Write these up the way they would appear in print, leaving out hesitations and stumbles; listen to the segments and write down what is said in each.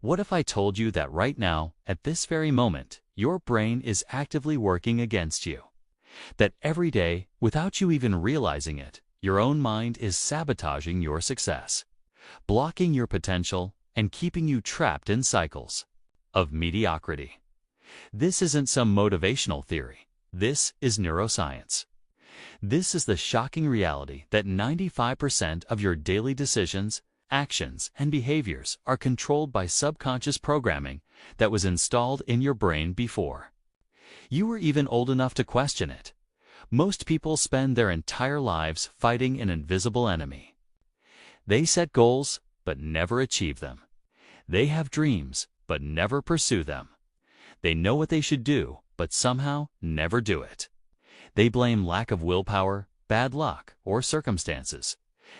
What if I told you that right now, at this very moment, your brain is actively working against you? That every day, without you even realizing it, your own mind is sabotaging your success, blocking your potential, and keeping you trapped in cycles of mediocrity. This isn't some motivational theory. This is neuroscience. This is the shocking reality that 95% of your daily decisions, actions, and behaviors are controlled by subconscious programming that was installed in your brain before you were even old enough to question it. Most people spend their entire lives fighting an invisible enemy. They set goals, but never achieve them. They have dreams, but never pursue them. They know what they should do, but somehow never do it. They blame lack of willpower, bad luck, or circumstances,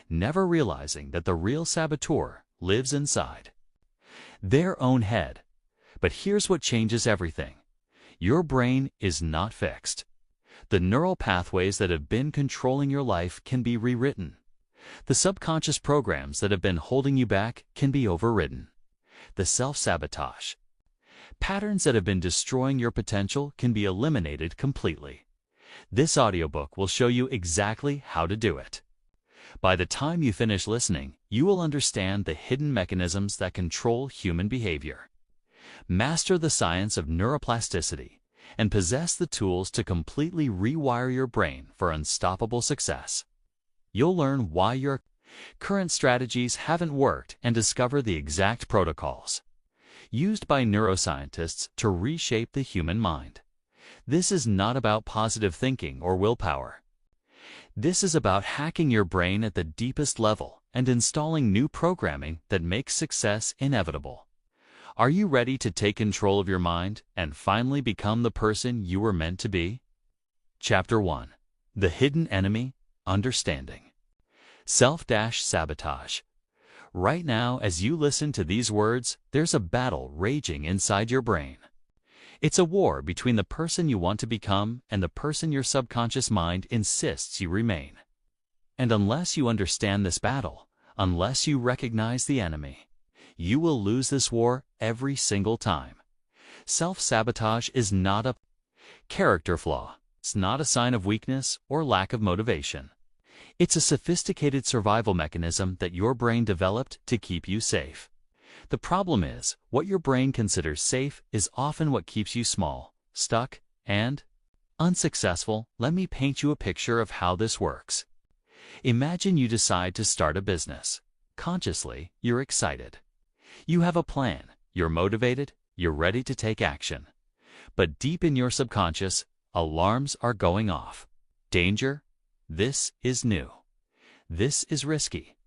never realizing that the real saboteur lives inside their own head. But here's what changes everything. Your brain is not fixed. The neural pathways that have been controlling your life can be rewritten. The subconscious programs that have been holding you back can be overridden. The self-sabotage patterns that have been destroying your potential can be eliminated completely. This audiobook will show you exactly how to do it. By the time you finish listening, you will understand the hidden mechanisms that control human behavior, master the science of neuroplasticity, and possess the tools to completely rewire your brain for unstoppable success. You'll learn why your current strategies haven't worked and discover the exact protocols used by neuroscientists to reshape the human mind. This is not about positive thinking or willpower. This is about hacking your brain at the deepest level and installing new programming that makes success inevitable. Are you ready to take control of your mind and finally become the person you were meant to be? Chapter 1. The Hidden Enemy, Understanding. Self-sabotage. Right now, as you listen to these words, there's a battle raging inside your brain. It's a war between the person you want to become and the person your subconscious mind insists you remain. And unless you understand this battle, unless you recognize the enemy, you will lose this war every single time. Self-sabotage is not a character flaw. It's not a sign of weakness or lack of motivation. It's a sophisticated survival mechanism that your brain developed to keep you safe. The problem is, what your brain considers safe is often what keeps you small, stuck, and unsuccessful. Let me paint you a picture of how this works. Imagine you decide to start a business. Consciously, you're excited. You have a plan, you're motivated, you're ready to take action. But deep in your subconscious, alarms are going off. Danger. This is new. This is risky.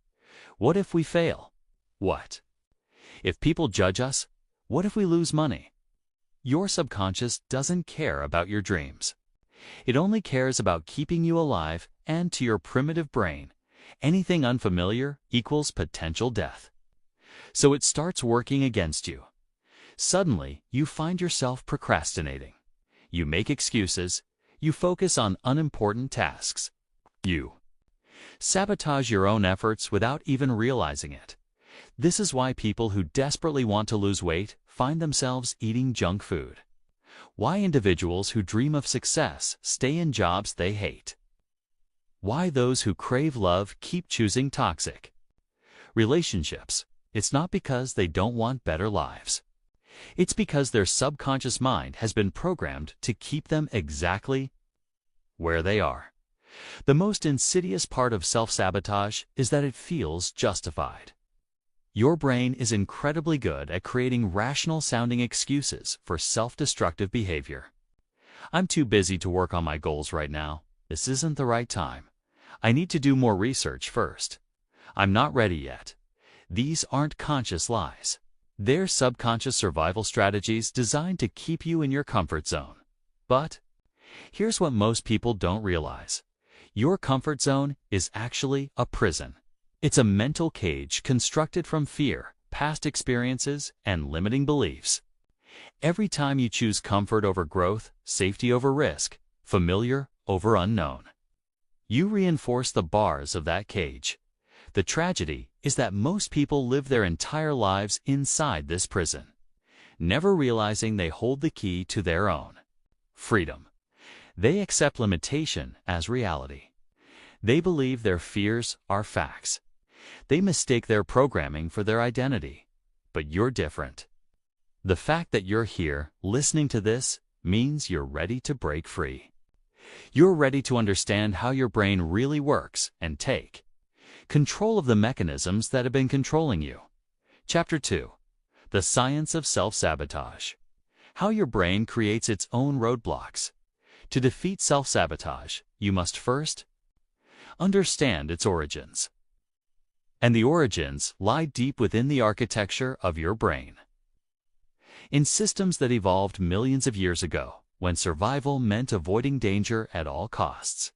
What if we fail? What if people judge us? What if we lose money? Your subconscious doesn't care about your dreams. It only cares about keeping you alive, and to your primitive brain, anything unfamiliar equals potential death. So it starts working against you. Suddenly, you find yourself procrastinating. You make excuses. You focus on unimportant tasks. You sabotage your own efforts without even realizing it. This is why people who desperately want to lose weight find themselves eating junk food. Why individuals who dream of success stay in jobs they hate. Why those who crave love keep choosing toxic relationships. It's not because they don't want better lives. It's because their subconscious mind has been programmed to keep them exactly where they are. The most insidious part of self-sabotage is that it feels justified. Your brain is incredibly good at creating rational-sounding excuses for self-destructive behavior. I'm too busy to work on my goals right now. This isn't the right time. I need to do more research first. I'm not ready yet. These aren't conscious lies. They're subconscious survival strategies designed to keep you in your comfort zone. But here's what most people don't realize. Your comfort zone is actually a prison. It's a mental cage constructed from fear, past experiences, and limiting beliefs. Every time you choose comfort over growth, safety over risk, familiar over unknown, you reinforce the bars of that cage. The tragedy is that most people live their entire lives inside this prison, never realizing they hold the key to their own freedom. They accept limitation as reality. They believe their fears are facts. They mistake their programming for their identity. But you're different. The fact that you're here listening to this means you're ready to break free. You're ready to understand how your brain really works and take control of the mechanisms that have been controlling you. Chapter 2. The Science of Self-Sabotage. How your brain creates its own roadblocks. To defeat self-sabotage, you must first understand its origins. And the origins lie deep within the architecture of your brain. In systems that evolved millions of years ago, when survival meant avoiding danger at all costs,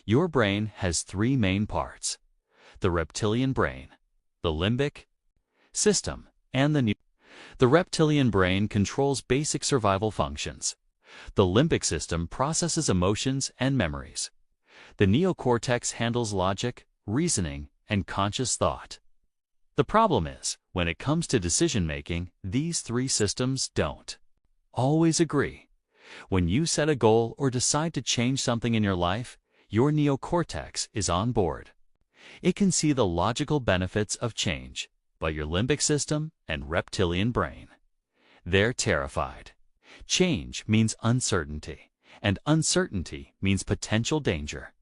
your brain has three main parts: the reptilian brain, the limbic system, and the reptilian brain controls basic survival functions. The limbic system processes emotions and memories. The neocortex handles logic, reasoning, and conscious thought. The problem is, when it comes to decision-making, these three systems don't always agree. When you set a goal or decide to change something in your life, your neocortex is on board. It can see the logical benefits of change, but your limbic system and reptilian brain, they're terrified. Change means uncertainty, and uncertainty means potential danger.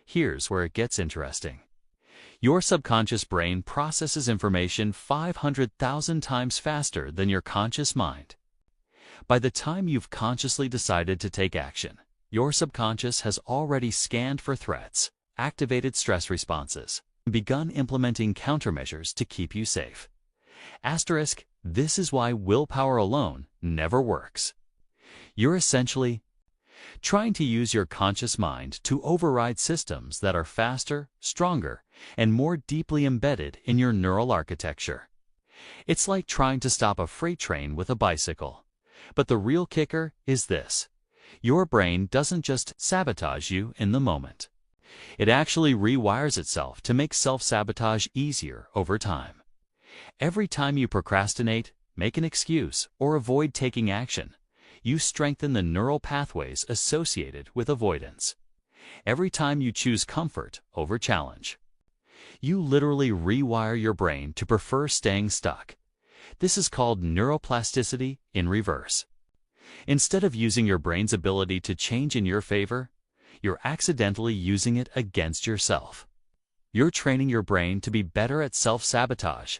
Here's where it gets interesting. Your subconscious brain processes information 500,000 times faster than your conscious mind. By the time you've consciously decided to take action, your subconscious has already scanned for threats, activated stress responses, and begun implementing countermeasures to keep you safe. Asterisk, this is why willpower alone never works. You're essentially trying to use your conscious mind to override systems that are faster, stronger, and more deeply embedded in your neural architecture. It's like trying to stop a freight train with a bicycle. But the real kicker is this: your brain doesn't just sabotage you in the moment. It actually rewires itself to make self-sabotage easier over time. Every time you procrastinate, make an excuse, or avoid taking action, you strengthen the neural pathways associated with avoidance. Every time you choose comfort over challenge, you literally rewire your brain to prefer staying stuck. This is called neuroplasticity in reverse. Instead of using your brain's ability to change in your favor, you're accidentally using it against yourself. You're training your brain to be better at self-sabotage.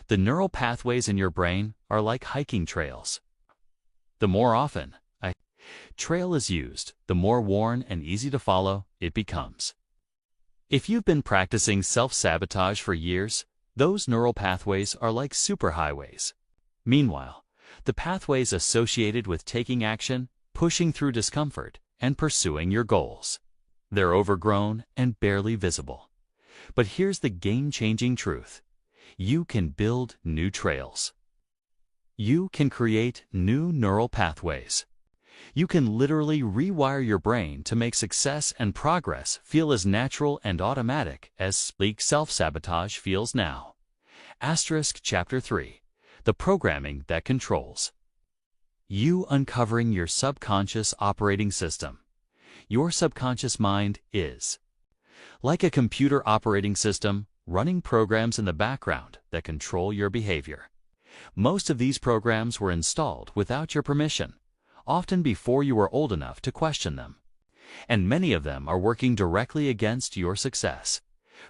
The neural pathways in your brain are like hiking trails. The more often a trail is used, the more worn and easy to follow it becomes. If you've been practicing self-sabotage for years, those neural pathways are like superhighways. Meanwhile, the pathways associated with taking action, pushing through discomfort, and pursuing your goals, they're overgrown and barely visible. But here's the game-changing truth: you can build new trails. You can create new neural pathways. You can literally rewire your brain to make success and progress feel as natural and automatic as sleek self-sabotage feels now. Asterisk Chapter 3. The Programming That Controls. You uncovering your subconscious operating system. Your subconscious mind is like a computer operating system running programs in the background that control your behavior. Most of these programs were installed without your permission, often before you were old enough to question them. And many of them are working directly against your success.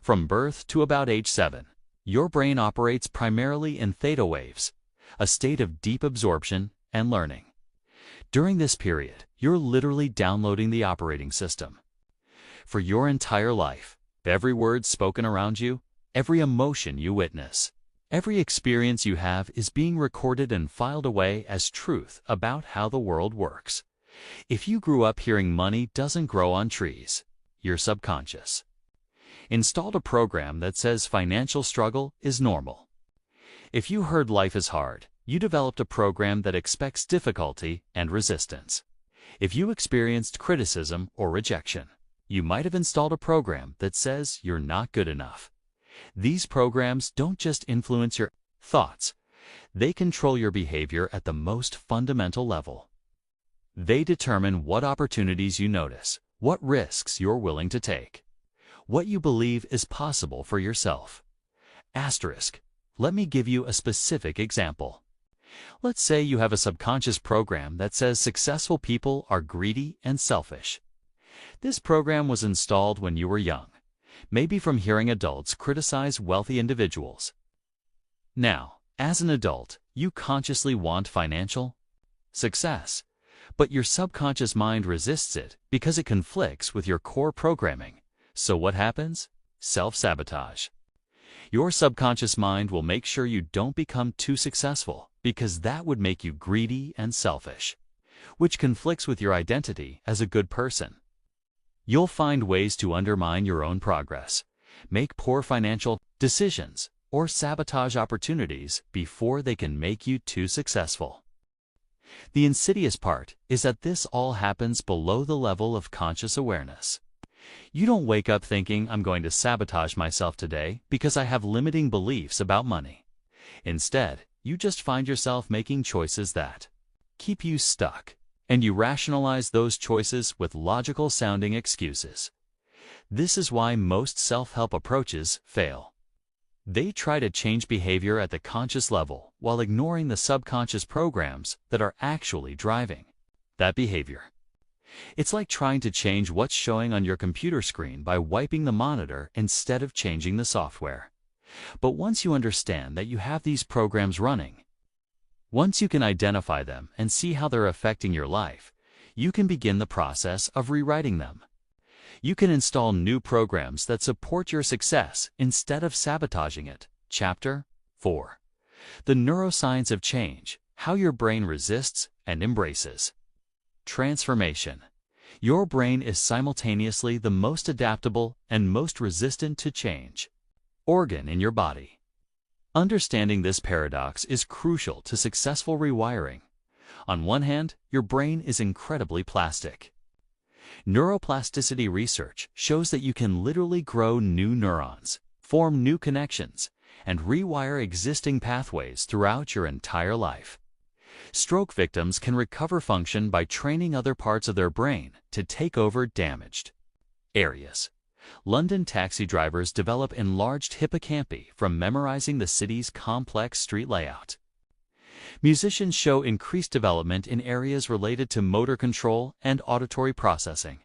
From birth to about age 7, your brain operates primarily in theta waves, a state of deep absorption and learning. During this period, you're literally downloading the operating system. For your entire life, every word spoken around you, every emotion you witness, every experience you have is being recorded and filed away as truth about how the world works. If you grew up hearing money doesn't grow on trees, your subconscious installed a program that says financial struggle is normal. If you heard life is hard, you developed a program that expects difficulty and resistance. If you experienced criticism or rejection, you might have installed a program that says you're not good enough. These programs don't just influence your thoughts, they control your behavior at the most fundamental level. They determine what opportunities you notice, what risks you're willing to take, what you believe is possible for yourself. Asterisk. Let me give you a specific example. Let's say you have a subconscious program that says successful people are greedy and selfish. This program was installed when you were young, maybe from hearing adults criticize wealthy individuals. Now, as an adult, you consciously want financial success, but your subconscious mind resists it because it conflicts with your core programming. So what happens? Self-sabotage. Your subconscious mind will make sure you don't become too successful because that would make you greedy and selfish, which conflicts with your identity as a good person. You'll find ways to undermine your own progress, make poor financial decisions, or sabotage opportunities before they can make you too successful. The insidious part is that this all happens below the level of conscious awareness. You don't wake up thinking, I'm going to sabotage myself today because I have limiting beliefs about money. Instead, you just find yourself making choices that keep you stuck, and you rationalize those choices with logical-sounding excuses. This is why most self-help approaches fail. They try to change behavior at the conscious level while ignoring the subconscious programs that are actually driving that behavior. It's like trying to change what's showing on your computer screen by wiping the monitor instead of changing the software. But once you understand that you have these programs running, once you can identify them and see how they're affecting your life, you can begin the process of rewriting them. You can install new programs that support your success instead of sabotaging it. Chapter 4. The Neuroscience of Change: How Your Brain Resists and Embraces. Transformation. Your brain is simultaneously the most adaptable and most resistant to change organ in your body. Understanding this paradox is crucial to successful rewiring. On one hand, your brain is incredibly plastic. Neuroplasticity research shows that you can literally grow new neurons, form new connections, and rewire existing pathways throughout your entire life. Stroke victims can recover function by training other parts of their brain to take over damaged areas. London taxi drivers develop enlarged hippocampi from memorizing the city's complex street layout. Musicians show increased development in areas related to motor control and auditory processing.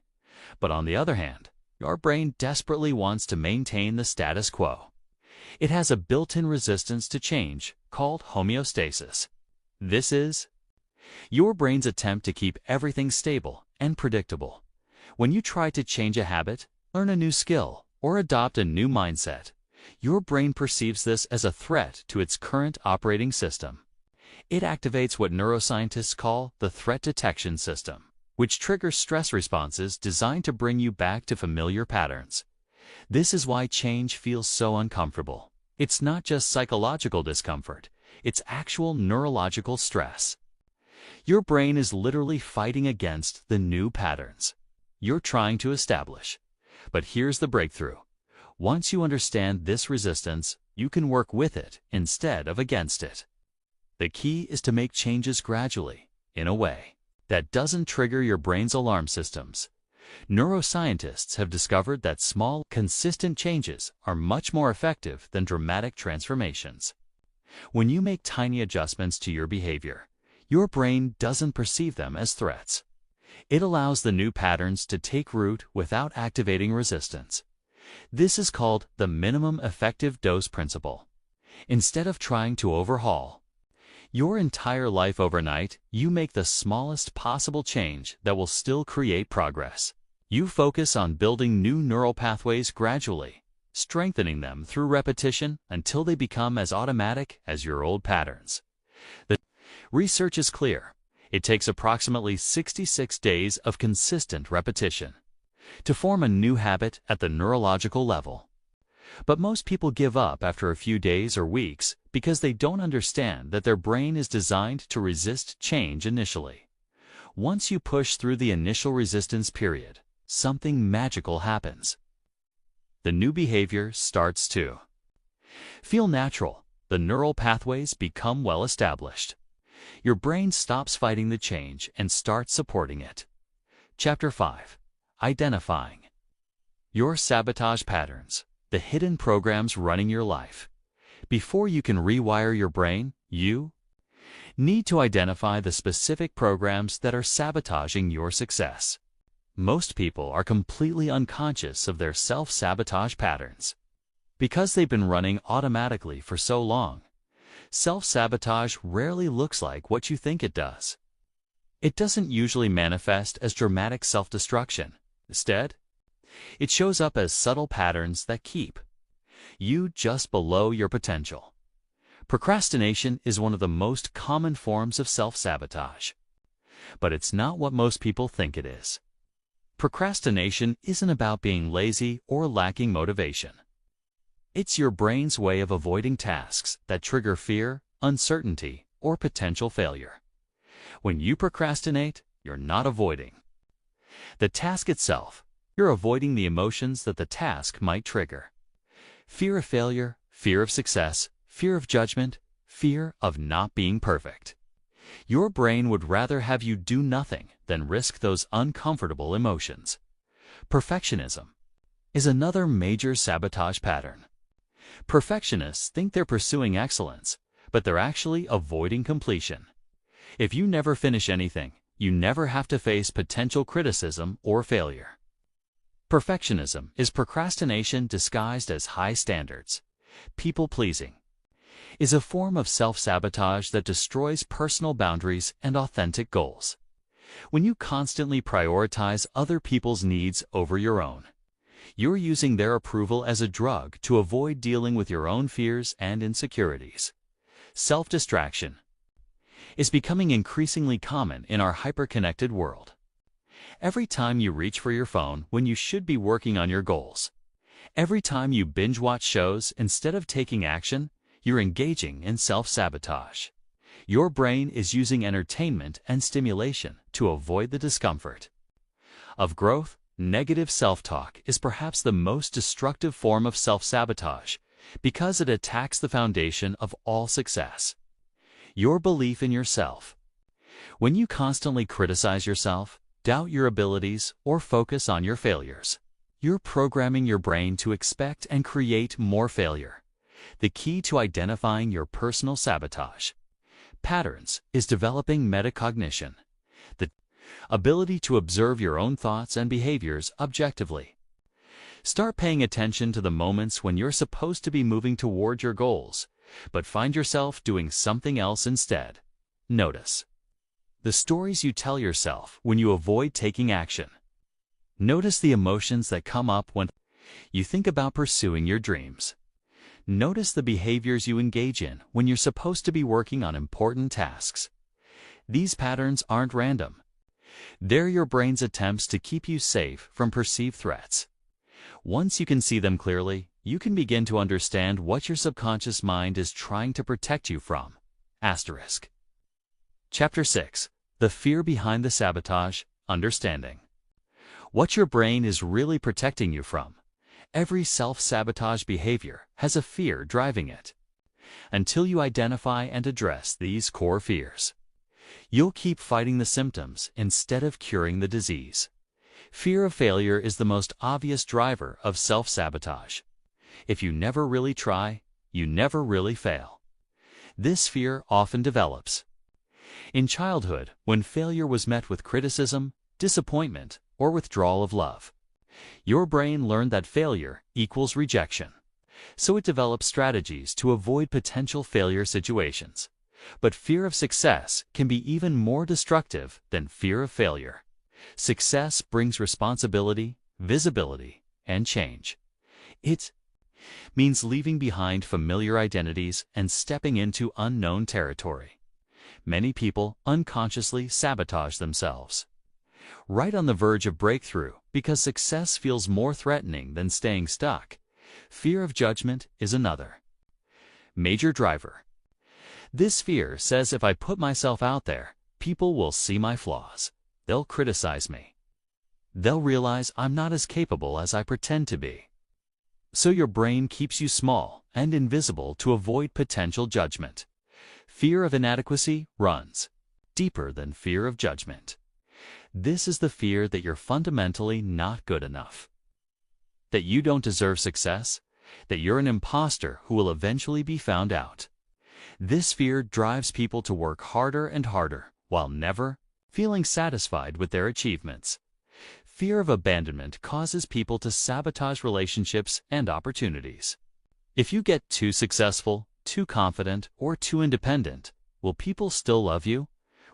But on the other hand, your brain desperately wants to maintain the status quo. It has a built-in resistance to change called homeostasis. This is your brain's attempt to keep everything stable and predictable. When you try to change a habit, learn a new skill, or adopt a new mindset, your brain perceives this as a threat to its current operating system. It activates what neuroscientists call the threat detection system, which triggers stress responses designed to bring you back to familiar patterns. This is why change feels so uncomfortable. It's not just psychological discomfort, it's actual neurological stress. Your brain is literally fighting against the new patterns you're trying to establish. But here's the breakthrough. Once you understand this resistance, you can work with it instead of against it. The key is to make changes gradually, in a way that doesn't trigger your brain's alarm systems. Neuroscientists have discovered that small, consistent changes are much more effective than dramatic transformations. When you make tiny adjustments to your behavior, your brain doesn't perceive them as threats. It allows the new patterns to take root without activating resistance. This is called the minimum effective dose principle. Instead of trying to overhaul your entire life overnight, you make the smallest possible change that will still create progress. You focus on building new neural pathways gradually, strengthening them through repetition until they become as automatic as your old patterns. The research is clear. It takes approximately 66 days of consistent repetition to form a new habit at the neurological level. But most people give up after a few days or weeks because they don't understand that their brain is designed to resist change initially. Once you push through the initial resistance period, something magical happens. The new behavior starts to Feel natural. The neural pathways become well established. Your brain stops fighting the change and starts supporting it. Chapter 5. Identifying your sabotage patterns, the hidden programs running your life. Before you can rewire your brain, you need to identify the specific programs that are sabotaging your success. Most people are completely unconscious of their self-sabotage patterns. Because they've been running automatically for so long, self-sabotage rarely looks like what you think it does. It doesn't usually manifest as dramatic self-destruction. Instead, it shows up as subtle patterns that keep you just below your potential. Procrastination is one of the most common forms of self-sabotage, but it's not what most people think it is. Procrastination isn't about being lazy or lacking motivation. It's your brain's way of avoiding tasks that trigger fear, uncertainty, or potential failure. When you procrastinate, you're not avoiding the task itself. You're avoiding the emotions that the task might trigger. Fear of failure, fear of success, fear of judgment, fear of not being perfect. Your brain would rather have you do nothing than risk those uncomfortable emotions. Perfectionism is another major sabotage pattern. Perfectionists think they're pursuing excellence, but they're actually avoiding completion. If you never finish anything, you never have to face potential criticism or failure. Perfectionism is procrastination disguised as high standards. People-pleasing is a form of self-sabotage that destroys personal boundaries and authentic goals. When you constantly prioritize other people's needs over your own, you're using their approval as a drug to avoid dealing with your own fears and insecurities. Self-distraction is becoming increasingly common in our hyper-connected world. Every time you reach for your phone when you should be working on your goals, every time you binge-watch shows instead of taking action, you're engaging in self-sabotage. Your brain is using entertainment and stimulation to avoid the discomfort of growth. Negative self-talk is perhaps the most destructive form of self-sabotage because it attacks the foundation of all success: your belief in yourself. When you constantly criticize yourself, doubt your abilities, or focus on your failures, you're programming your brain to expect and create more failure. The key to identifying your personal sabotage patterns is developing metacognition, the ability to observe your own thoughts and behaviors objectively. Start paying attention to the moments when you're supposed to be moving toward your goals, but find yourself doing something else instead. Notice the stories you tell yourself when you avoid taking action. Notice the emotions that come up when you think about pursuing your dreams. Notice the behaviors you engage in when you're supposed to be working on important tasks. These patterns aren't random. They're your brain's attempts to keep you safe from perceived threats. Once you can see them clearly, you can begin to understand what your subconscious mind is trying to protect you from. Asterisk. Chapter 6. The fear behind the sabotage, understanding what your brain is really protecting you from. Every self-sabotage behavior has a fear driving it. Until you identify and address these core fears, you'll keep fighting the symptoms instead of curing the disease. Fear of failure is the most obvious driver of self-sabotage. If you never really try, you never really fail. This fear often develops in childhood when failure was met with criticism, disappointment, or withdrawal of love. Your brain learned that failure equals rejection, so it developed strategies to avoid potential failure situations. But fear of success can be even more destructive than fear of failure. Success brings responsibility, visibility, and change. It means leaving behind familiar identities and stepping into unknown territory. Many people unconsciously sabotage themselves, right on the verge of breakthrough, because success feels more threatening than staying stuck. Fear of judgment is another major driver. This fear says if I put myself out there, people will see my flaws. They'll criticize me. They'll realize I'm not as capable as I pretend to be. So your brain keeps you small and invisible to avoid potential judgment. Fear of inadequacy runs deeper than fear of judgment. This is the fear that you're fundamentally not good enough, that you don't deserve success, that you're an imposter who will eventually be found out. This fear drives people to work harder and harder while never feeling satisfied with their achievements. Fear of abandonment causes people to sabotage relationships and opportunities. If you get too successful, too confident, or too independent, will people still love you?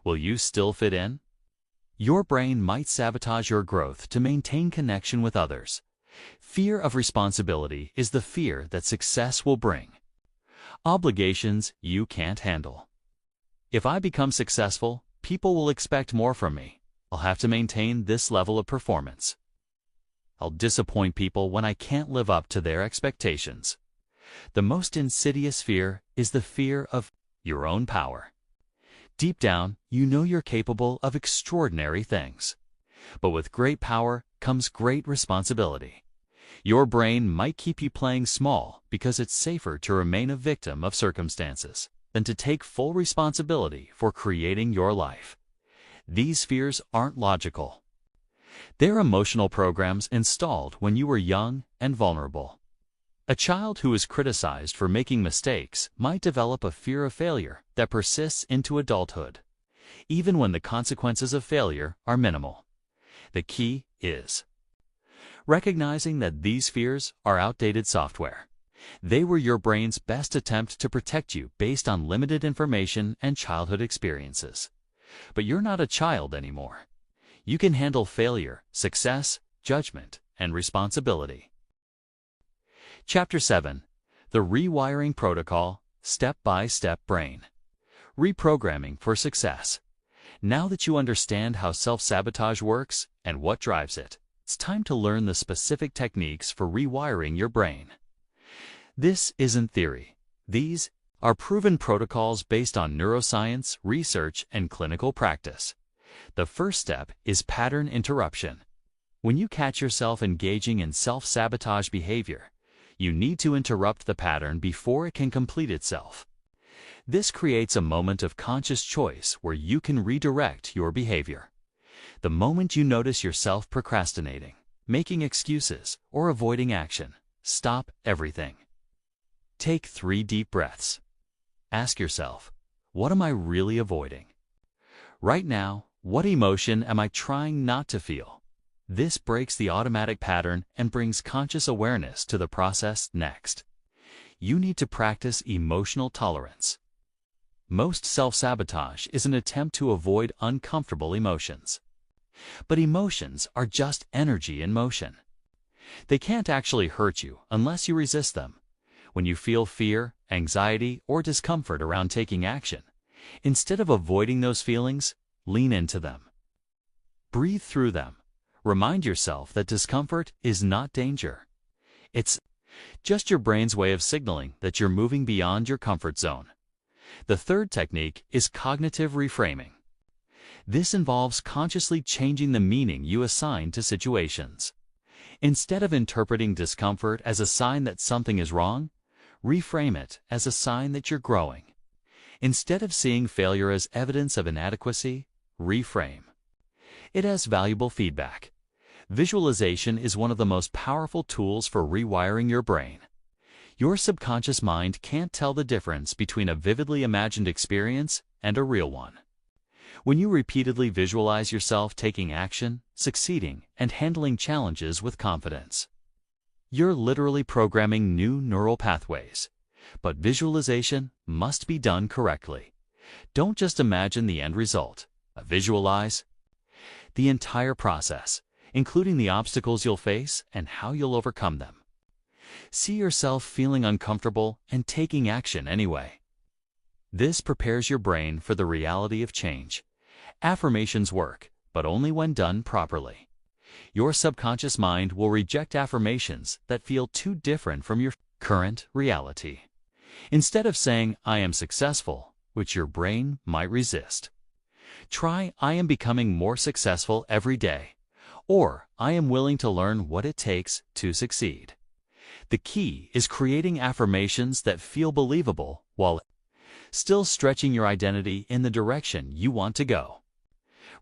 Will you still fit in? Your brain might sabotage your growth to maintain connection with others. Fear of responsibility is the fear that success will bring obligations you can't handle. If I become successful, people will expect more from me. I'll have to maintain this level of performance. I'll disappoint people when I can't live up to their expectations. The most insidious fear is the fear of your own power. Deep down, you know you're capable of extraordinary things. But with great power comes great responsibility. Your brain might keep you playing small because it's safer to remain a victim of circumstances than to take full responsibility for creating your life. These fears aren't logical. They're emotional programs installed when you were young and vulnerable. A child who is criticized for making mistakes might develop a fear of failure that persists into adulthood, even when the consequences of failure are minimal. The key is recognizing that these fears are outdated software. They were your brain's best attempt to protect you based on limited information and childhood experiences. But you're not a child anymore. You can handle failure, success, judgment, and responsibility. Chapter 7. The Rewiring Protocol, Step-by-Step Brain. Reprogramming for Success. Now that you understand how self-sabotage works and what drives it, it's time to learn the specific techniques for rewiring your brain. This isn't theory. These are proven protocols based on neuroscience, research, and clinical practice. The first step is pattern interruption. When you catch yourself engaging in self-sabotage behavior, you need to interrupt the pattern before it can complete itself. This creates a moment of conscious choice where you can redirect your behavior. The moment you notice yourself procrastinating, making excuses, or avoiding action, stop everything. Take 3 deep breaths. Ask yourself, what am I really avoiding? Right now, what emotion am I trying not to feel? This breaks the automatic pattern and brings conscious awareness to the process next. You need to practice emotional tolerance. Most self-sabotage is an attempt to avoid uncomfortable emotions. But emotions are just energy in motion. They can't actually hurt you unless you resist them. When you feel fear, anxiety, or discomfort around taking action, instead of avoiding those feelings, lean into them. Breathe through them. Remind yourself that discomfort is not danger. It's just your brain's way of signaling that you're moving beyond your comfort zone. The third technique is cognitive reframing. This involves consciously changing the meaning you assign to situations. Instead of interpreting discomfort as a sign that something is wrong, reframe it as a sign that you're growing. Instead of seeing failure as evidence of inadequacy, reframe it as valuable feedback. Visualization is one of the most powerful tools for rewiring your brain. Your subconscious mind can't tell the difference between a vividly imagined experience and a real one. When you repeatedly visualize yourself taking action, succeeding, and handling challenges with confidence, you're literally programming new neural pathways. But visualization must be done correctly. Don't just imagine the end result. Visualize the entire process, including the obstacles you'll face and how you'll overcome them. See yourself feeling uncomfortable and taking action anyway. This prepares your brain for the reality of change. Affirmations work, but only when done properly. Your subconscious mind will reject affirmations that feel too different from your current reality. Instead of saying, "I am successful," which your brain might resist, try, "I am becoming more successful every day," or "I am willing to learn what it takes to succeed." The key is creating affirmations that feel believable while still stretching your identity in the direction you want to go.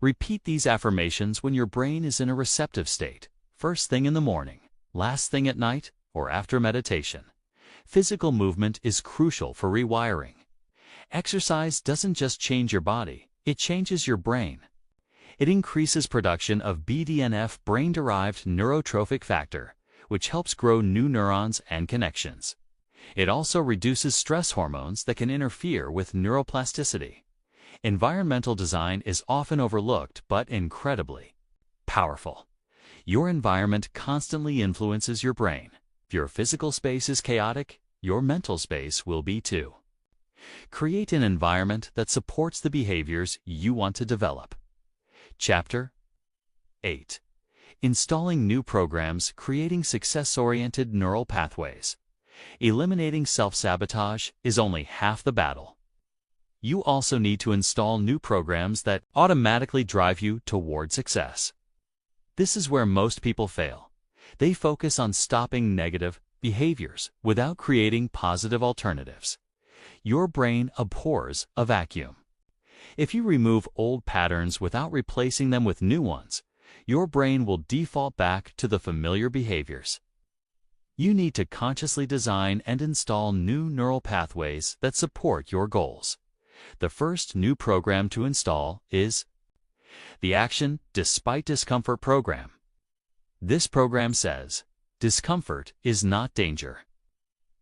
Repeat these affirmations when your brain is in a receptive state, first thing in the morning, last thing at night, or after meditation. Physical movement is crucial for rewiring. Exercise doesn't just change your body, it changes your brain. It increases production of BDNF, brain-derived neurotrophic factor, which helps grow new neurons and connections. It also reduces stress hormones that can interfere with neuroplasticity. Environmental design is often overlooked but incredibly powerful. Your environment constantly influences your brain. If your physical space is chaotic, your mental space will be too. Create an environment that supports the behaviors you want to develop. Chapter 8. Installing new programs, creating success-oriented neural pathways. Eliminating self-sabotage is only half the battle. You also need to install new programs that automatically drive you toward success. This is where most people fail. They focus on stopping negative behaviors without creating positive alternatives. Your brain abhors a vacuum. If you remove old patterns without replacing them with new ones, your brain will default back to the familiar behaviors. You need to consciously design and install new neural pathways that support your goals. The first new program to install is the Action Despite Discomfort program. This program says, discomfort is not danger.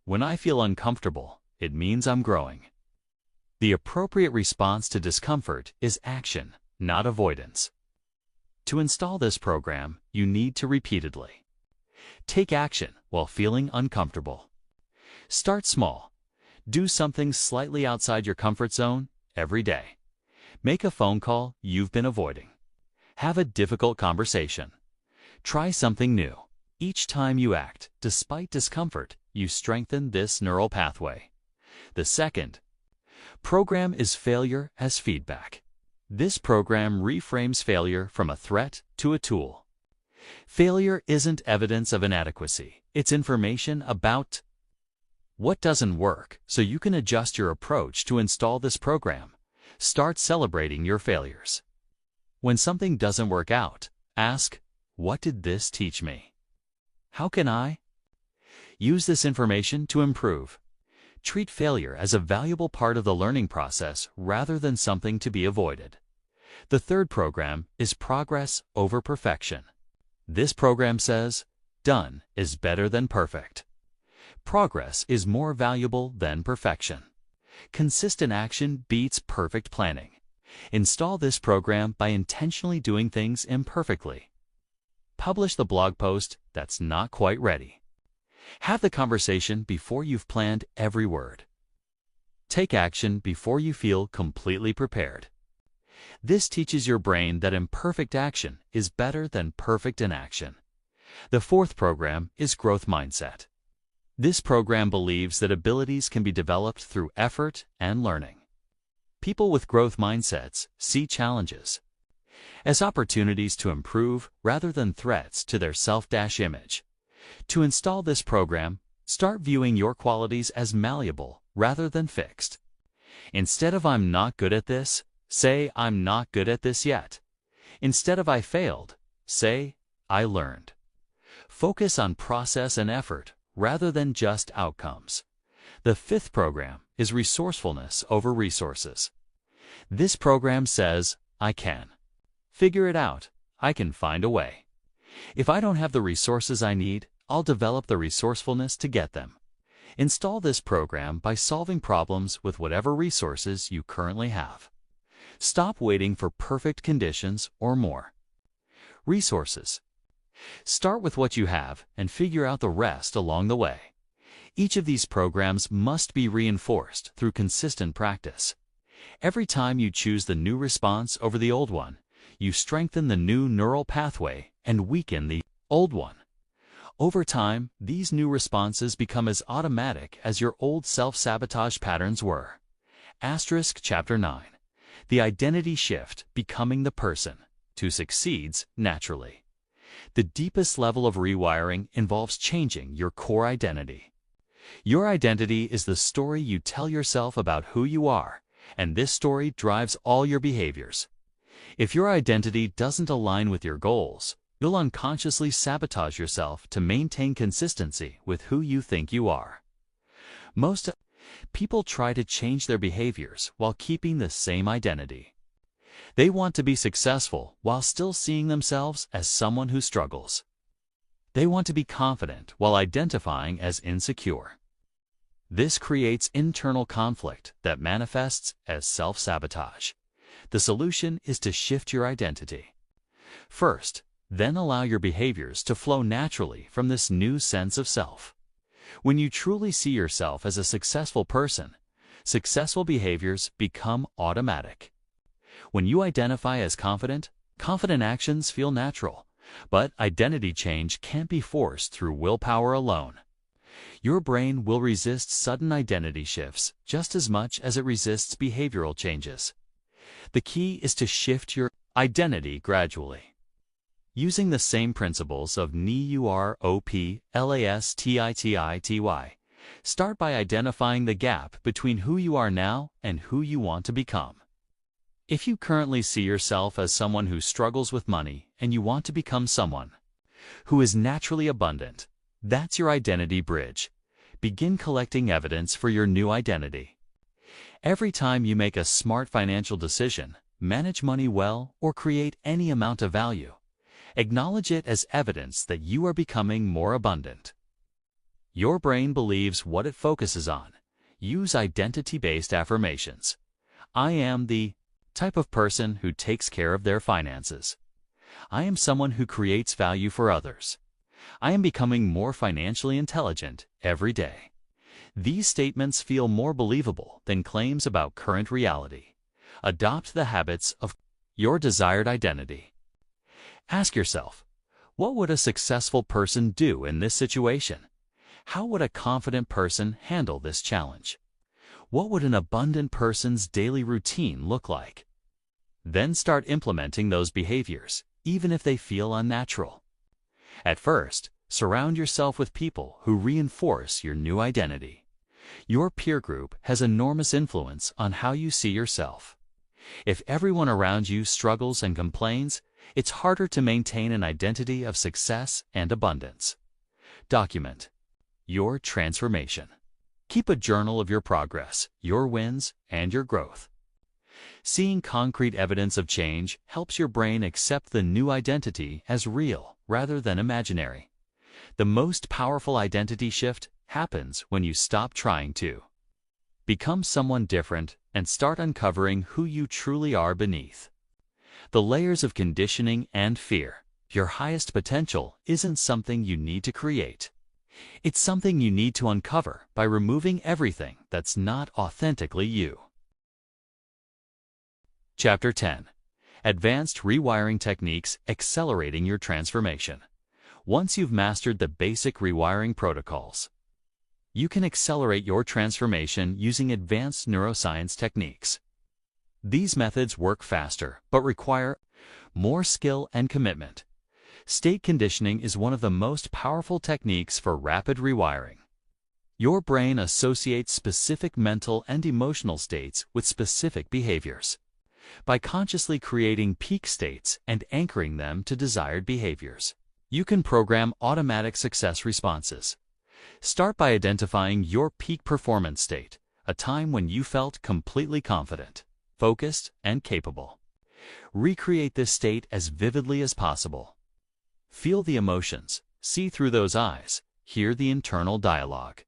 When I feel uncomfortable, it means I'm growing. The appropriate response to discomfort is action, not avoidance. To install this program, you need to repeatedly take action while feeling uncomfortable. Start small. Do something slightly outside your comfort zone every day. Make a phone call you've been avoiding. Have a difficult conversation. Try something new. Each time you act, despite discomfort, you strengthen this neural pathway. The second program is Failure as Feedback. This program reframes failure from a threat to a tool. Failure isn't evidence of inadequacy. It's information about what doesn't work, so you can adjust your approach to install this program. Start celebrating your failures. When something doesn't work out, ask, what did this teach me? How can I use this information to improve? Treat failure as a valuable part of the learning process rather than something to be avoided. The third program is Progress over Perfection. This program says, done is better than perfect. Progress is more valuable than perfection. Consistent action beats perfect planning. Install this program by intentionally doing things imperfectly. Publish the blog post that's not quite ready. Have the conversation before you've planned every word. Take action before you feel completely prepared. This teaches your brain that imperfect action is better than perfect inaction. The fourth program is Growth Mindset. This program believes that abilities can be developed through effort and learning. People with growth mindsets see challenges as opportunities to improve rather than threats to their self-image. To install this program, start viewing your qualities as malleable rather than fixed. Instead of I'm not good at this, say I'm not good at this yet. Instead of I failed, say I learned. Focus on process and effort rather than just outcomes. The fifth program is Resourcefulness over Resources. This program says, I can figure it out. I can find a way. If I don't have the resources I need, I'll develop the resourcefulness to get them. Install this program by solving problems with whatever resources you currently have. Stop waiting for perfect conditions or more resources. Start with what you have and figure out the rest along the way. Each of these programs must be reinforced through consistent practice. Every time you choose the new response over the old one, you strengthen the new neural pathway and weaken the old one. Over time, these new responses become as automatic as your old self-sabotage patterns were. Chapter 9. The Identity Shift, Becoming the Person, who succeeds naturally. The deepest level of rewiring involves changing your core identity. Your identity is the story you tell yourself about who you are, and this story drives all your behaviors. If your identity doesn't align with your goals, you'll unconsciously sabotage yourself to maintain consistency with who you think you are. Most people try to change their behaviors while keeping the same identity. They want to be successful while still seeing themselves as someone who struggles. They want to be confident while identifying as insecure. This creates internal conflict that manifests as self-sabotage. The solution is to shift your identity. First, then allow your behaviors to flow naturally from this new sense of self. When you truly see yourself as a successful person, successful behaviors become automatic. When you identify as confident, confident actions feel natural, but identity change can't be forced through willpower alone. Your brain will resist sudden identity shifts just as much as it resists behavioral changes. The key is to shift your identity gradually. Using the same principles of NEUROPLASTITITY, start by identifying the gap between who you are now and who you want to become. If you currently see yourself as someone who struggles with money and you want to become someone who is naturally abundant, that's your identity bridge. Begin collecting evidence for your new identity. Every time you make a smart financial decision, manage money well, or create any amount of value, acknowledge it as evidence that you are becoming more abundant. Your brain believes what it focuses on. Use identity-based affirmations. I am the type of person who takes care of their finances. I am someone who creates value for others. I am becoming more financially intelligent every day. These statements feel more believable than claims about current reality. Adopt the habits of your desired identity. Ask yourself, what would a successful person do in this situation? How would a confident person handle this challenge? What would an abundant person's daily routine look like? Then start implementing those behaviors, even if they feel unnatural. At first, surround yourself with people who reinforce your new identity. Your peer group has enormous influence on how you see yourself. If everyone around you struggles and complains, it's harder to maintain an identity of success and abundance. Document your transformation. Keep a journal of your progress, your wins, and your growth. Seeing concrete evidence of change helps your brain accept the new identity as real rather than imaginary. The most powerful identity shift happens when you stop trying to become someone different and start uncovering who you truly are beneath the layers of conditioning and fear. Your highest potential isn't something you need to create. It's something you need to uncover by removing everything that's not authentically you. Chapter 10. Advanced Rewiring Techniques Accelerating Your Transformation. Once you've mastered the basic rewiring protocols, you can accelerate your transformation using advanced neuroscience techniques. These methods work faster, but require more skill and commitment. State conditioning is one of the most powerful techniques for rapid rewiring. Your brain associates specific mental and emotional states with specific behaviors. By consciously creating peak states and anchoring them to desired behaviors, you can program automatic success responses. Start by identifying your peak performance state, a time when you felt completely confident, focused, and capable. Recreate this state as vividly as possible. Feel the emotions, see through those eyes, hear the internal dialogue.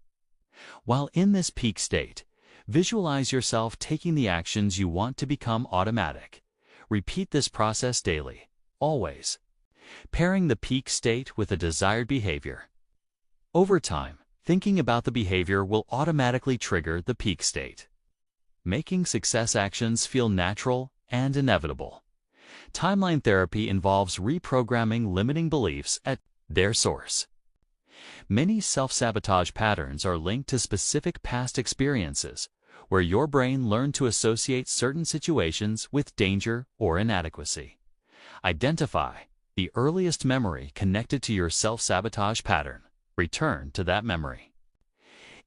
While in this peak state, visualize yourself taking the actions you want to become automatic. Repeat this process daily, always, pairing the peak state with a desired behavior. Over time, thinking about the behavior will automatically trigger the peak state, making success actions feel natural and inevitable. Timeline therapy involves reprogramming limiting beliefs at their source. Many self-sabotage patterns are linked to specific past experiences, where your brain learned to associate certain situations with danger or inadequacy. Identify the earliest memory connected to your self-sabotage pattern. Return to that memory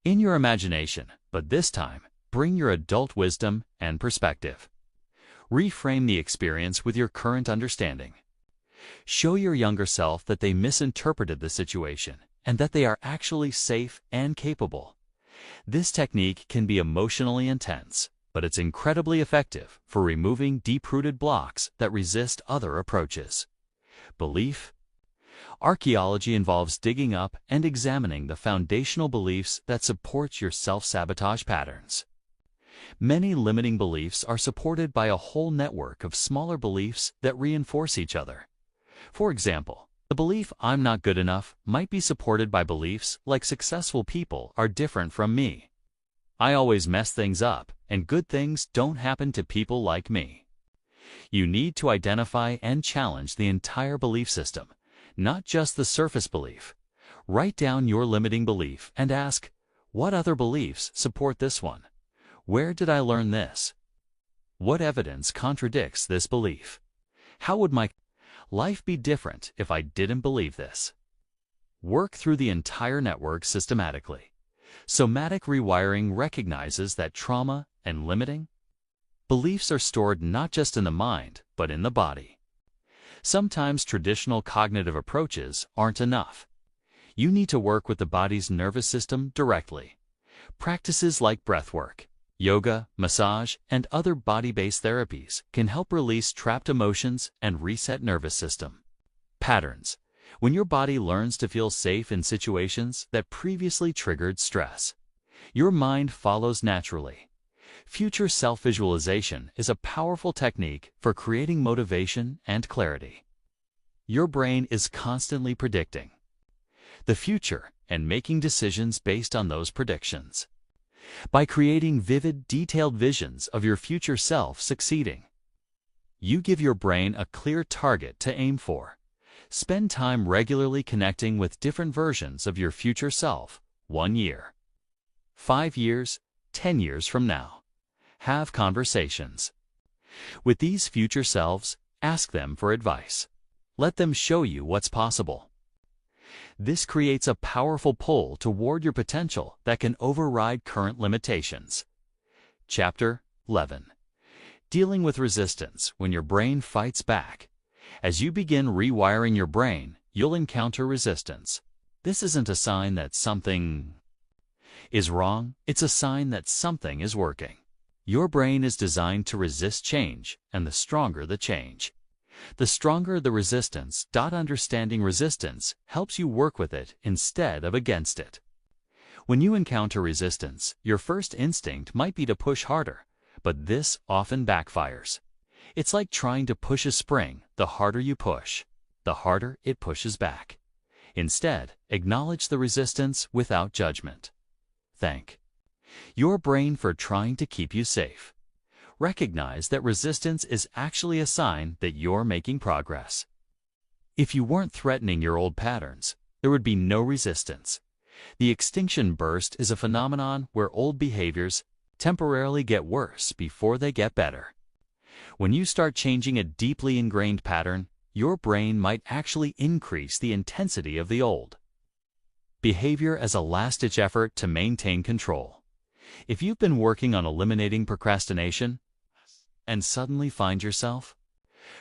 in your imagination, but this time, bring your adult wisdom and perspective. Reframe the experience with your current understanding. Show your younger self that they misinterpreted the situation and that they are actually safe and capable. This technique can be emotionally intense, but it's incredibly effective for removing deep-rooted blocks that resist other approaches. Belief. Archaeology involves digging up and examining the foundational beliefs that support your self-sabotage patterns. Many limiting beliefs are supported by a whole network of smaller beliefs that reinforce each other. For example, the belief I'm not good enough might be supported by beliefs like successful people are different from me. I always mess things up, and good things don't happen to people like me. You need to identify and challenge the entire belief system, not just the surface belief. Write down your limiting belief and ask, what other beliefs support this one? Where did I learn this? What evidence contradicts this belief? How would my life be different if I didn't believe this? Work through the entire network systematically. Somatic rewiring recognizes that trauma and limiting beliefs are stored not just in the mind, but in the body. Sometimes traditional cognitive approaches aren't enough. You need to work with the body's nervous system directly. Practices like breathwork, yoga, massage, and other body-based therapies can help release trapped emotions and reset nervous system. Patterns. When your body learns to feel safe in situations that previously triggered stress, your mind follows naturally. Future self-visualization is a powerful technique for creating motivation and clarity. Your brain is constantly predicting the future and making decisions based on those predictions. By creating vivid, detailed visions of your future self succeeding, you give your brain a clear target to aim for. Spend time regularly connecting with different versions of your future self, 1 year, 5 years, 10 years from now. Have conversations with these future selves. Ask them for advice. Let them show you what's possible. This creates a powerful pull toward your potential that can override current limitations. Chapter 11. Dealing with resistance when your brain fights back. As you begin rewiring your brain, you'll encounter resistance. This isn't a sign that something is wrong, it's a sign that something is working. Your brain is designed to resist change, and the stronger the change, the stronger the resistance. Understanding resistance helps you work with it instead of against it. When you encounter resistance, your first instinct might be to push harder, but this often backfires. It's like trying to push a spring. The harder you push, the harder it pushes back. Instead, acknowledge the resistance without judgment. Thank your brain for trying to keep you safe. Recognize that resistance is actually a sign that you're making progress. If you weren't threatening your old patterns, there would be no resistance. The extinction burst is a phenomenon where old behaviors temporarily get worse before they get better. When you start changing a deeply ingrained pattern, your brain might actually increase the intensity of the old behavior as a last-ditch effort to maintain control. If you've been working on eliminating procrastination and suddenly find yourself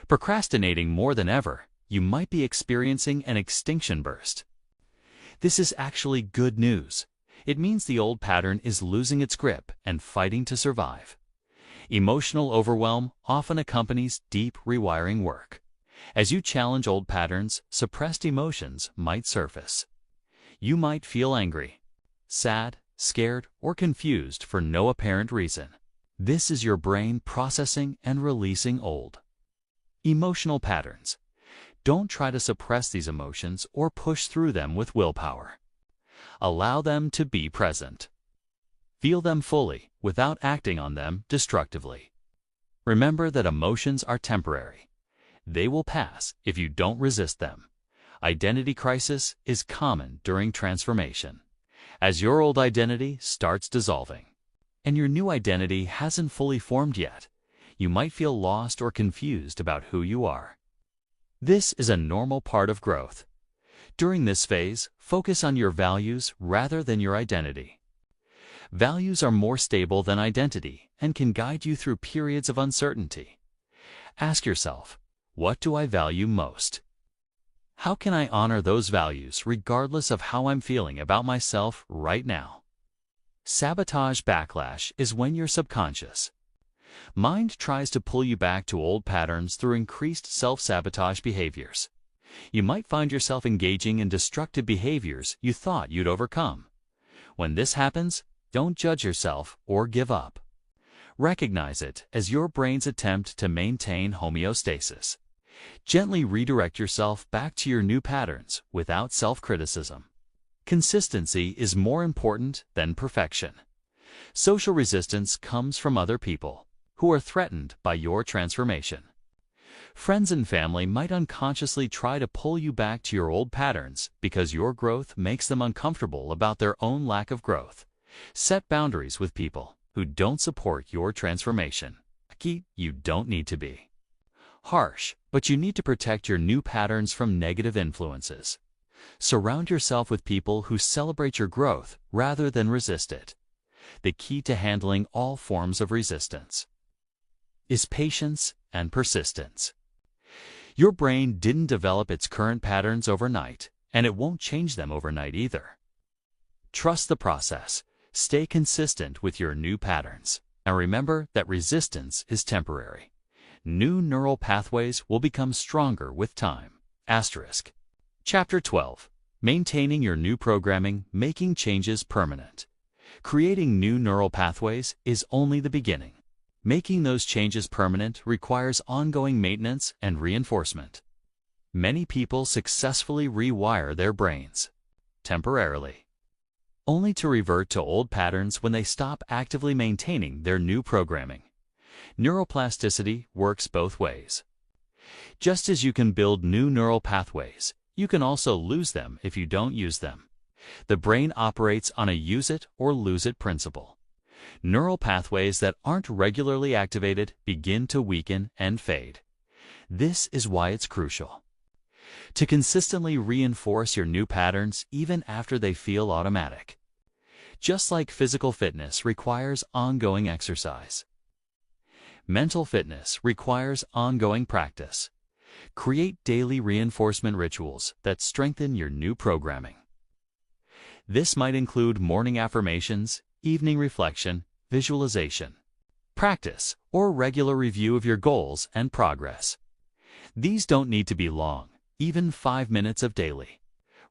procrastinating more than ever, you might be experiencing an extinction burst. This is actually good news. It means the old pattern is losing its grip and fighting to survive. Emotional overwhelm often accompanies deep rewiring work. As you challenge old patterns, suppressed emotions might surface. You might feel angry, sad, scared, or confused for no apparent reason. This is your brain processing and releasing old emotional patterns. Don't try to suppress these emotions or push through them with willpower. Allow them to be present. Feel them fully without acting on them destructively. Remember that emotions are temporary. They will pass if you don't resist them. Identity crisis is common during transformation. As your old identity starts dissolving, and your new identity hasn't fully formed yet, you might feel lost or confused about who you are. This is a normal part of growth. During this phase, focus on your values rather than your identity. Values are more stable than identity and can guide you through periods of uncertainty. Ask yourself, what do I value most? How can I honor those values regardless of how I'm feeling about myself right now? Sabotage backlash is when your subconscious mind tries to pull you back to old patterns through increased self-sabotage behaviors. You might find yourself engaging in destructive behaviors you thought you'd overcome. When this happens, don't judge yourself or give up. Recognize it as your brain's attempt to maintain homeostasis. Gently redirect yourself back to your new patterns without self-criticism. Consistency is more important than perfection. Social resistance comes from other people who are threatened by your transformation. Friends and family might unconsciously try to pull you back to your old patterns because your growth makes them uncomfortable about their own lack of growth. Set boundaries with people who don't support your transformation. You don't need to be harsh, but you need to protect your new patterns from negative influences. Surround yourself with people who celebrate your growth rather than resist it. The key to handling all forms of resistance is patience and persistence. Your brain didn't develop its current patterns overnight, and it won't change them overnight either. Trust the process. Stay consistent with your new patterns. And remember that resistance is temporary. New neural pathways will become stronger with time. Asterisk. Chapter 12. Maintaining your new programming, making changes permanent. Creating new neural pathways is only the beginning. Making those changes permanent requires ongoing maintenance and reinforcement. Many people successfully rewire their brains temporarily, only to revert to old patterns when they stop actively maintaining their new programming. Neuroplasticity works both ways. Just as you can build new neural pathways, you can also lose them if you don't use them. The brain operates on a use it or lose it principle. Neural pathways that aren't regularly activated begin to weaken and fade. This is why it's crucial to consistently reinforce your new patterns even after they feel automatic. Just like physical fitness requires ongoing exercise, mental fitness requires ongoing practice. Create daily reinforcement rituals that strengthen your new programming. This might include morning affirmations, evening reflection, visualization, practice, or regular review of your goals and progress. These don't need to be long, even 5 minutes of daily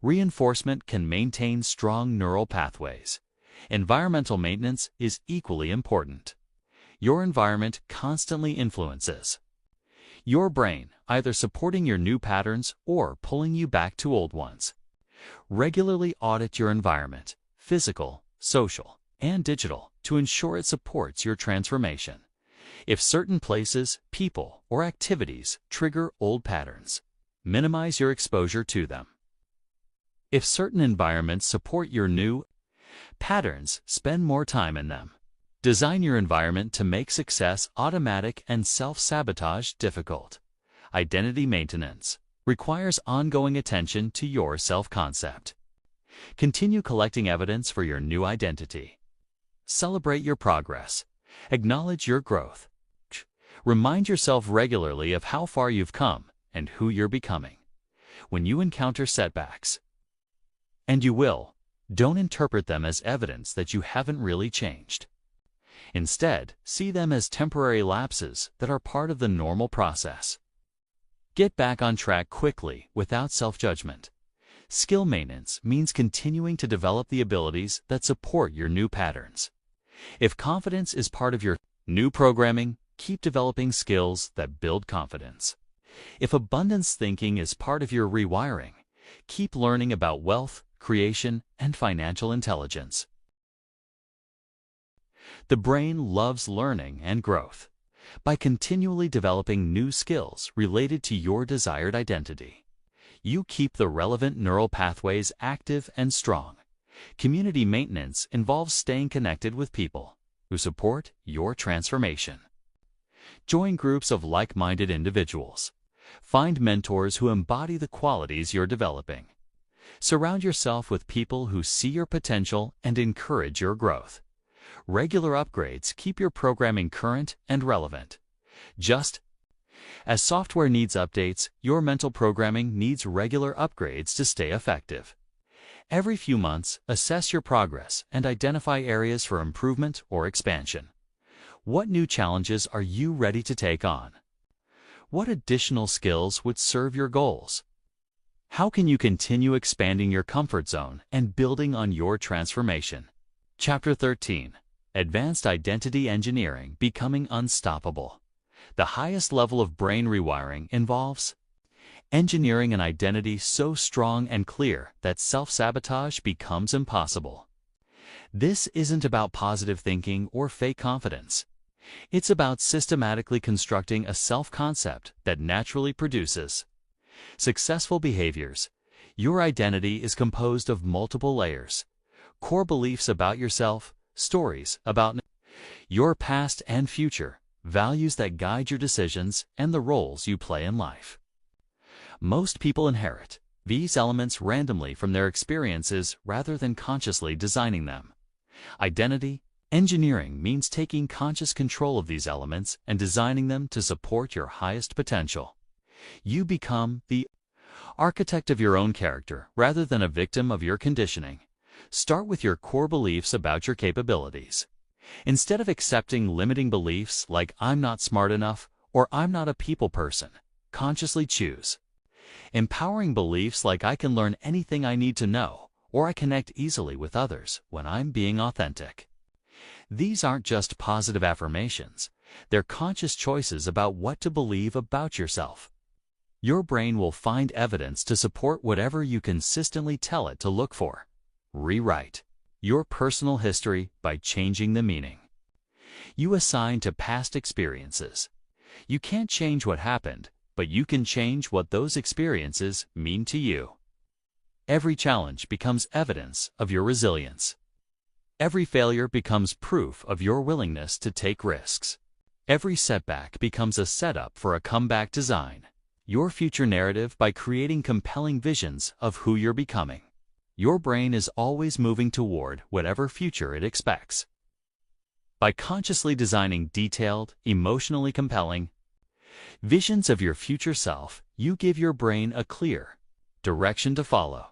reinforcement can maintain strong neural pathways. Environmental maintenance is equally important. Your environment constantly influences your brain, either supporting your new patterns or pulling you back to old ones. Regularly audit your environment, physical, social, and digital, to ensure it supports your transformation. If certain places, people, or activities trigger old patterns, minimize your exposure to them. If certain environments support your new patterns, spend more time in them. Design your environment to make success automatic and self-sabotage difficult. Identity maintenance requires ongoing attention to your self-concept. Continue collecting evidence for your new identity. Celebrate your progress. Acknowledge your growth. Remind yourself regularly of how far you've come and who you're becoming. When you encounter setbacks, and you will, don't interpret them as evidence that you haven't really changed. Instead, see them as temporary lapses that are part of the normal process. Get back on track quickly without self-judgment. Skill maintenance means continuing to develop the abilities that support your new patterns. If confidence is part of your new programming, keep developing skills that build confidence. If abundance thinking is part of your rewiring, keep learning about wealth, creation, and financial intelligence. The brain loves learning and growth. By continually developing new skills related to your desired identity, you keep the relevant neural pathways active and strong. Community maintenance involves staying connected with people who support your transformation. Join groups of like-minded individuals. Find mentors who embody the qualities you're developing. Surround yourself with people who see your potential and encourage your growth. Regular upgrades keep your programming current and relevant. Just as software needs updates, your mental programming needs regular upgrades to stay effective. Every few months, assess your progress and identify areas for improvement or expansion. What new challenges are you ready to take on? What additional skills would serve your goals? How can you continue expanding your comfort zone and building on your transformation? Chapter 13. Advanced Identity Engineering: Becoming Unstoppable. The highest level of brain rewiring involves engineering an identity so strong and clear that self-sabotage becomes impossible. This isn't about positive thinking or fake confidence. It's about systematically constructing a self-concept that naturally produces successful behaviors. Your identity is composed of multiple layers: core beliefs about yourself, stories about your past and future, values that guide your decisions, and the roles you play in life. Most people inherit these elements randomly from their experiences rather than consciously designing them. Identity engineering means taking conscious control of these elements and designing them to support your highest potential. You become the architect of your own character rather than a victim of your conditioning. Start with your core beliefs about your capabilities. Instead of accepting limiting beliefs like "I'm not smart enough" or "I'm not a people person," consciously choose empowering beliefs like "I can learn anything I need to know," or "I connect easily with others when I'm being authentic." These aren't just positive affirmations. They're conscious choices about what to believe about yourself. Your brain will find evidence to support whatever you consistently tell it to look for. Rewrite your personal history by changing the meaning you assign to past experiences. You can't change what happened, but you can change what those experiences mean to you. Every challenge becomes evidence of your resilience. Every failure becomes proof of your willingness to take risks. Every setback becomes a setup for a comeback. Design your future narrative by creating compelling visions of who you're becoming. Your brain is always moving toward whatever future it expects. By consciously designing detailed, emotionally compelling visions of your future self, you give your brain a clear direction to follow.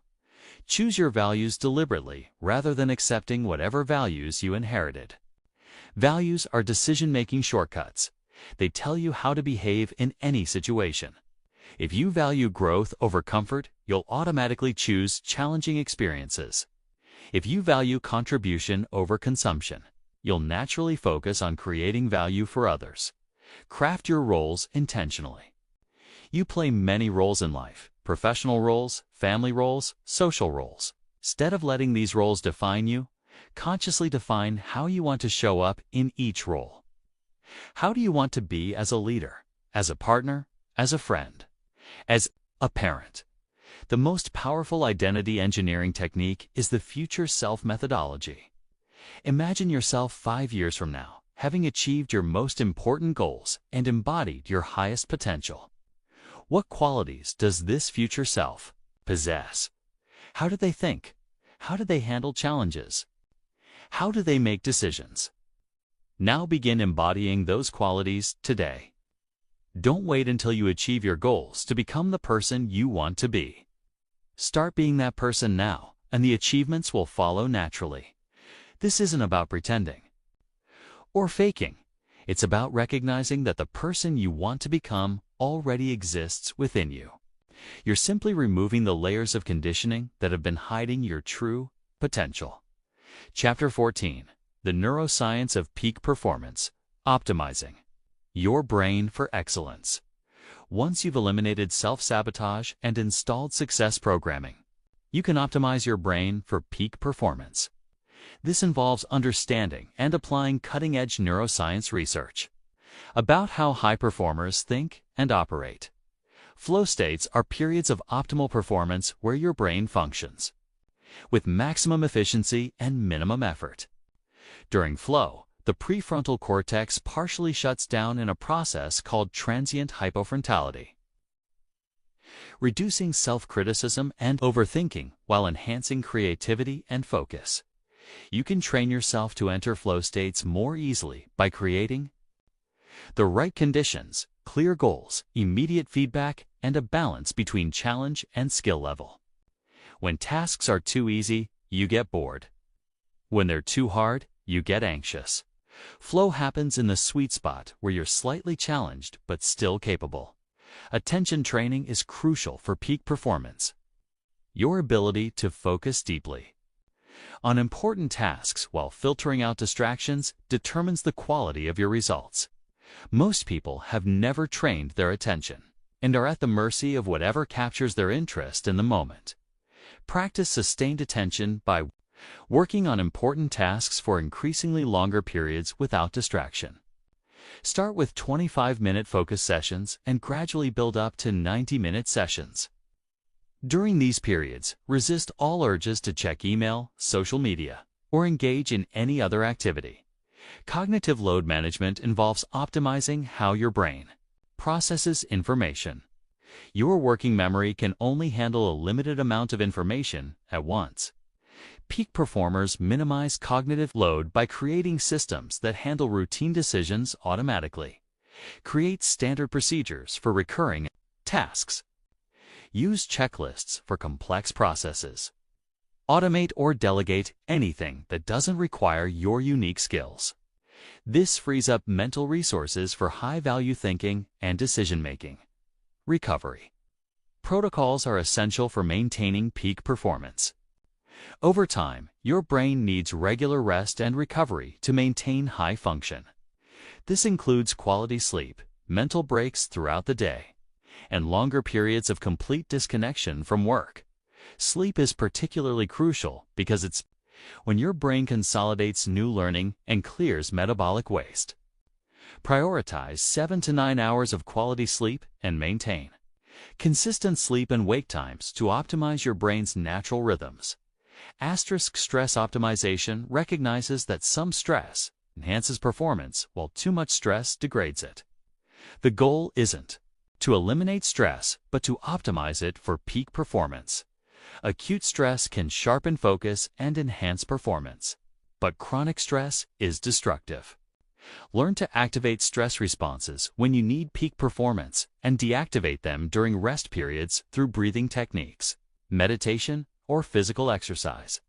Choose your values deliberately rather than accepting whatever values you inherited. Values are decision-making shortcuts. They tell you how to behave in any situation. If you value growth over comfort, you'll automatically choose challenging experiences. If you value contribution over consumption, you'll naturally focus on creating value for others. Craft your roles intentionally. You play many roles in life: professional roles, family roles, social roles. Instead of letting these roles define you, consciously define how you want to show up in each role. How do you want to be as a leader, as a partner, as a friend, as a parent? The most powerful identity engineering technique is the future self methodology. Imagine yourself 5 years from now, having achieved your most important goals and embodied your highest potential. What qualities does this future self possess? How do they think? How do they handle challenges? How do they make decisions? Now begin embodying those qualities today. Don't wait until you achieve your goals to become the person you want to be. Start being that person now, and the achievements will follow naturally. This isn't about pretending or faking. It's about recognizing that the person you want to become already exists within you. You're simply removing the layers of conditioning that have been hiding your true potential. Chapter 14. The Neuroscience of Peak Performance: Optimizing your brain for excellence. Once you've eliminated self-sabotage and installed success programming, you can optimize your brain for peak performance. This involves understanding and applying cutting-edge neuroscience research about how high performers think and operate. Flow states are periods of optimal performance where your brain functions with maximum efficiency and minimum effort. During flow, the prefrontal cortex partially shuts down in a process called transient hypofrontality. reducing self-criticism and overthinking while enhancing creativity and focus. You can train yourself to enter flow states more easily by creating the right conditions, clear goals, immediate feedback, and a balance between challenge and skill level. When tasks are too easy, you get bored. When they're too hard, you get anxious. Flow happens in the sweet spot where you're slightly challenged but still capable. Attention training is crucial for peak performance. Your ability to focus deeply on important tasks while filtering out distractions determines the quality of your results. Most people have never trained their attention and are at the mercy of whatever captures their interest in the moment. Practice sustained attention by working on important tasks for increasingly longer periods without distraction. Start with 25-minute focus sessions and gradually build up to 90-minute sessions. During these periods, resist all urges to check email, social media, or engage in any other activity. Cognitive load management involves optimizing how your brain processes information. Your working memory can only handle a limited amount of information at once. Peak performers minimize cognitive load by creating systems that handle routine decisions automatically. Create standard procedures for recurring tasks. Use checklists for complex processes. Automate or delegate anything that doesn't require your unique skills. This frees up mental resources for high-value thinking and decision-making. Recovery. Protocols are essential for maintaining peak performance. Over time, your brain needs regular rest and recovery to maintain high function. This includes quality sleep, mental breaks throughout the day, and longer periods of complete disconnection from work. Sleep is particularly crucial because it's when your brain consolidates new learning and clears metabolic waste. Prioritize 7 to 9 hours of quality sleep and maintain consistent sleep and wake times to optimize your brain's natural rhythms. Stress optimization recognizes that some stress enhances performance while too much stress degrades it. The goal isn't to eliminate stress, but to optimize it for peak performance. Acute stress can sharpen focus and enhance performance, but chronic stress is destructive. Learn to activate stress responses when you need peak performance and deactivate them during rest periods through breathing techniques, meditation, or physical exercise.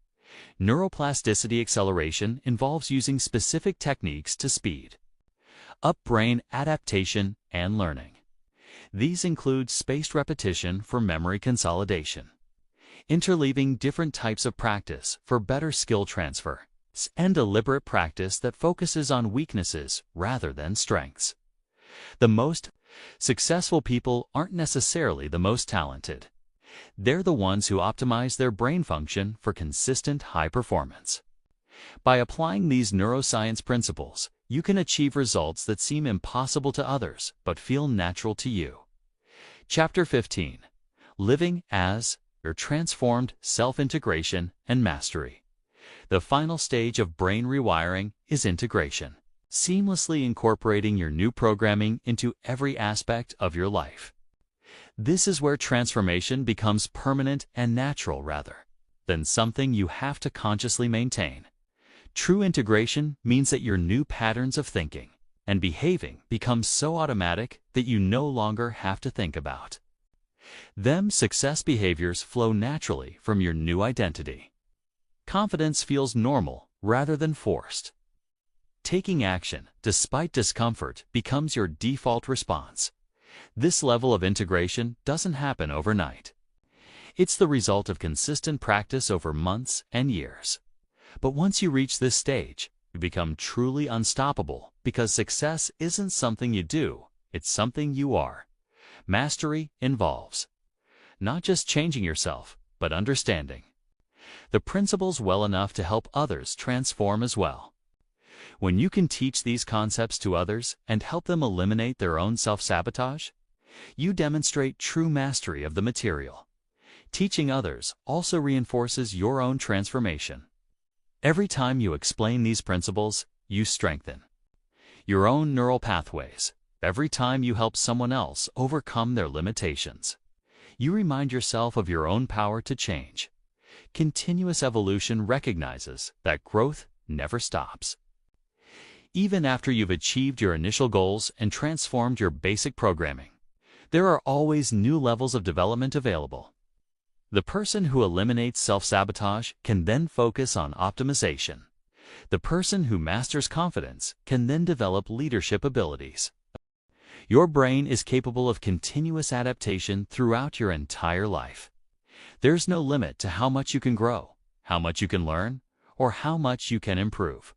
Neuroplasticity acceleration involves using specific techniques to speed up brain adaptation and learning. These include spaced repetition for memory consolidation, interleaving different types of practice for better skill transfer, and deliberate practice that focuses on weaknesses rather than strengths. The most successful people aren't necessarily the most talented. They're the ones who optimize their brain function for consistent high performance. By applying these neuroscience principles, you can achieve results that seem impossible to others but feel natural to you. Chapter 15. Living as your transformed self-integration and mastery. The final stage of brain rewiring is integration, seamlessly incorporating your new programming into every aspect of your life. This is where transformation becomes permanent and natural rather than something you have to consciously maintain. True integration means that your new patterns of thinking and behaving become so automatic that you no longer have to think about them. Success behaviors flow naturally from your new identity. Confidence feels normal rather than forced. Taking action, despite discomfort, becomes your default response. This level of integration doesn't happen overnight. It's the result of consistent practice over months and years. But once you reach this stage, you become truly unstoppable because success isn't something you do, it's something you are. Mastery involves not just changing yourself, but understanding the principles well enough to help others transform as well. When you can teach these concepts to others and help them eliminate their own self-sabotage, you demonstrate true mastery of the material. Teaching others also reinforces your own transformation. Every time you explain these principles, you strengthen your own neural pathways. Every time you help someone else overcome their limitations, You remind yourself of your own power to change. Continuous evolution recognizes that growth never stops. Even after you've achieved your initial goals and transformed your basic programming, there are always new levels of development available. The person who eliminates self-sabotage can then focus on optimization. The person who masters confidence can then develop leadership abilities. Your brain is capable of continuous adaptation throughout your entire life. There's no limit to how much you can grow, how much you can learn, or how much you can improve.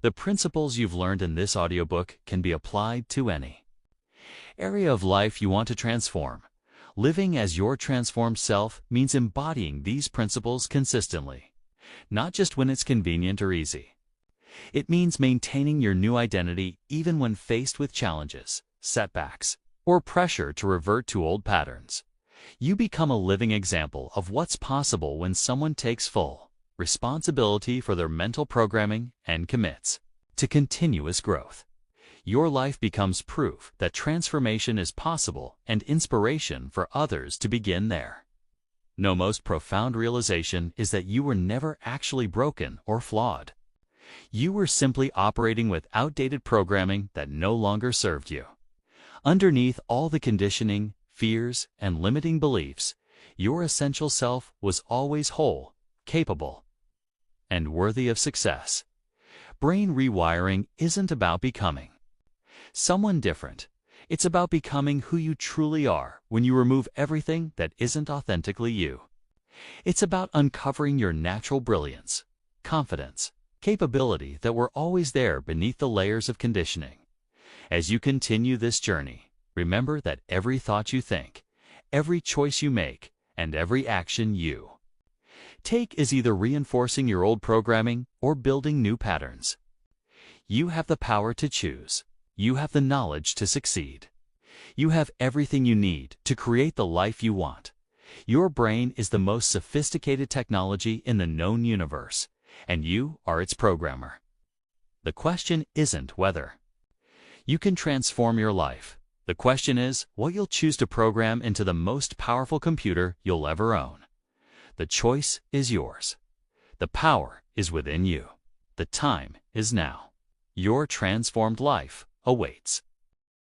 The principles you've learned in this audiobook can be applied to any area of life you want to transform. Living as your transformed self means embodying these principles consistently, not just when it's convenient or easy. It means maintaining your new identity even when faced with challenges, setbacks, or pressure to revert to old patterns. You become a living example of what's possible when someone takes full responsibility for their mental programming and commits to continuous growth. Your life becomes proof that transformation is possible and inspiration for others to begin there. No, most profound realization is that you were never actually broken or flawed. You were simply operating with outdated programming that no longer served you. Underneath all the conditioning, fears, and limiting beliefs, your essential self was always whole, capable, and worthy of success. Brain rewiring isn't about becoming someone different. It's about becoming who you truly are when you remove everything that isn't authentically you. It's about uncovering your natural brilliance, confidence, capability that were always there beneath the layers of conditioning. As you continue this journey, remember that every thought you think, every choice you make, and every action you take is either reinforcing your old programming or building new patterns. You have the power to choose. You have the knowledge to succeed. You have everything you need to create the life you want. Your brain is the most sophisticated technology in the known universe, and you are its programmer. The question isn't whether you can transform your life. The question is what you'll choose to program into the most powerful computer you'll ever own. The choice is yours. The power is within you. The time is now. Your transformed life awaits.